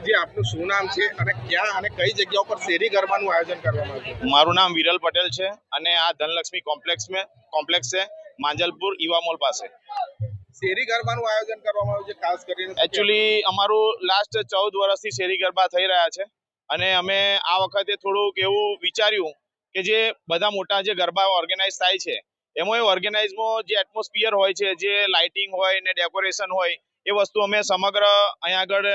જે આપનું શું નામ છે અને ક્યાં અને કઈ જગ્યા પર શેરી ગરબાનું આયોજન કરવામાં આવ્યું છે? મારું નામ વિરલ પટેલ છે અને આ ધનલક્ષ્મી કોમ્પ્લેક્સ છે માંજલપુર ઈવા મોલ પાસે. શેરી ગરબાનું આયોજન કરવામાં આવ્યું છે ખાસ કરીને એકચ્યુઅલી અમારું લાસ્ટ 14 વર્ષથી શેરી ગરબા થઈ રહ્યા છે અને અમે આ વખતે થોડુંક એવું વિચાર્યું કે જે બધા મોટા જે ગરબા ઓર્ગેનાઇઝ થાય છે એમાં એ ઓર્ગેનાઇઝમાં જે એટમોસ્ફિયર હોય છે, જે લાઇટિંગ હોય ને ડેકોરેશન હોય, એ વસ્તુ અમે સમગ્ર અહીંયા આગળ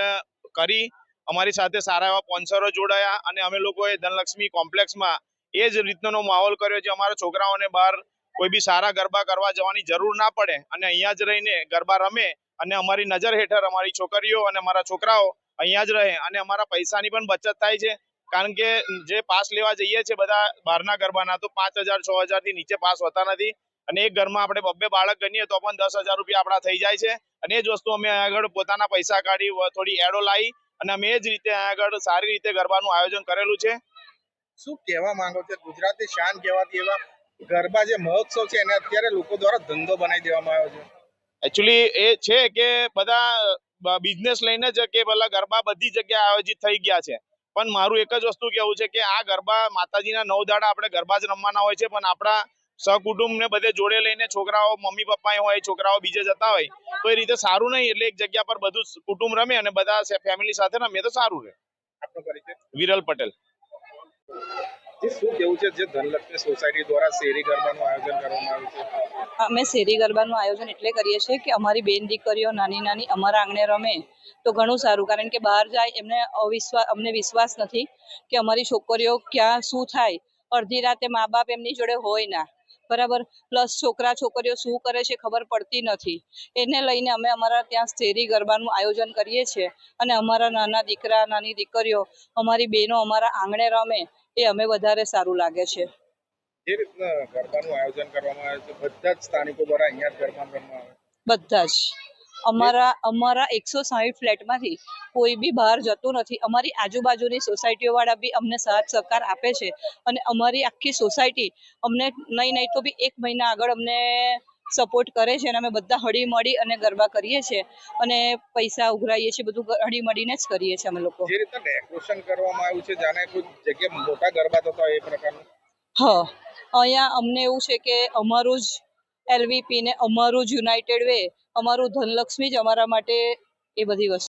કરી. અમારી સાથે સારા એવા સ્પોન્સરો જોડાયા અને અમે લોકોએ ધનલક્ષ્મી કોમ્પ્લેક્સમાં એ જ રીતનો માહોલ કર્યો છે. અમારા છોકરાઓને બહાર કોઈ બી સારા ગરબા કરવા જવાની જરૂર ના પડે અને અહીંયા જ રહીને ગરબા રમે અને અમારી નજર હેઠળ અમારી છોકરીઓ અને અમારા છોકરાઓ અહીંયા જ રહે અને અમારા પૈસાની પણ બચત થાય છે. કારણ કે જે પાસ લેવા જઈએ છીએ બધા બહારના ગરબાના, તો 5,000 6,000 થી નીચે પાસ હોતા નથી અને એક ઘરમાં આપણે 2 બાળક ગણીએ તો પણ 10,000 રૂપિયા આપણા થઈ જાય છે. અને એ જ વસ્તુ અમે આગળ પોતાના પૈસા કાઢી થોડી એડો લાવી અને અમે એ જ રીતે આગળ સારી રીતે ગરબાનું આયોજન કરેલું છે. શું કહેવા માંગો છો? ગુજરાતની શાન કહેવાતી એવા ગરબા જે મહોત્સવ છે એને અત્યારે લોકો દ્વારા ધંધો બનાવી દેવામાં આવ્યો છે. એકચ્યુઅલી એ છે કે બધા બિઝનેસ લઈને જ કે પેલા ગરબા બધી જગ્યાએ આયોજિત થઈ ગયા છે. પણ મારું એક જ વસ્તુ કેવું છે કે આ ગરબા માતાજીના 9 દાડા આપણે ગરબા જ રમવાના હોય છે, પણ આપણા સહકુટુંબ ને બધે જોડે લઈને છોકરાઓ મમ્મી પપ્પા હોય, છોકરાઓ બીજે જતા હોય તો એ રીતે સારું નહીં. એટલે એક જગ્યા પર બધું કુટુંબ રમે અને બધા ફેમિલી સાથે રમે તો સારું રહે. આપનો પરિચય? વિરલ પટેલ. શું કેવું છે જે ધનલક્ષ્મી સોસાયટી દ્વારા શેરી ગરબાનું આયોજન કરવામાં આવ્યું છે? અમે શેરી ગરબાનું આયોજન એટલે કરીએ છીએ કે અમારી બેન દીકરીઓ નાની નાની અમારા આંગણે રમે તો ઘણું સારું. કારણ કે બહાર જાય અમને વિશ્વાસ નથી કે અમારી છોકરીઓ ક્યાં શું થાય. અડધી રાતે મા બાપ એમની જોડે હોય ના, બરાબર. પ્લસ છોકરીઓ શું કરે છે ખબર પડતી નથી. એને લઈને અમે અમારા ત્યાં શેરી ગરબાનું આયોજન કરીએ છીએ અને અમારા નાના દીકરા નાની દીકરીઓ અમારી બહેનો અમારા આંગણે રમે એ અમે વધારે સારું લાગે છે. જે રીતના ગરબાનું આયોજન કરવામાં આવે છે બધા જ સ્થાનિકો દ્વારા અહીંયા જ ગરબા રમવામાં આવે? બધા જ અમારા 160 ફ્લેટમાંથી કોઈ બી બહાર જતું નથી. અમારી આજુબાજુની સોસાયટીઓ વાળા બી અમને સાથ સહકાર આપે છે અને અમારી આખી સોસાયટી અમને નહીં તો બી 1 મહિના આગળ અમને સપોર્ટ કરે છે અને અમે બધા હળી મળી અને ગરબા કરીએ છીએ અને પૈસા ઉઘરાઈએ છીએ. બધું હળી મળીને જ કરીએ છીએ અમે લોકો. જે રીતે ડેકોરેશન કરવામાં આવ્યું છે જાણે કોઈ જગ્યાએ મોટા ગરબા થતા હોય એ પ્રકારનું? હા, અહીંયા અમને એવું છે કે અમારું જ LVP ને અમારું જ યુનાઇટેડ વે, અમારું ધનલક્ષ્મી જ અમારા માટે એ બધી વસ્તુ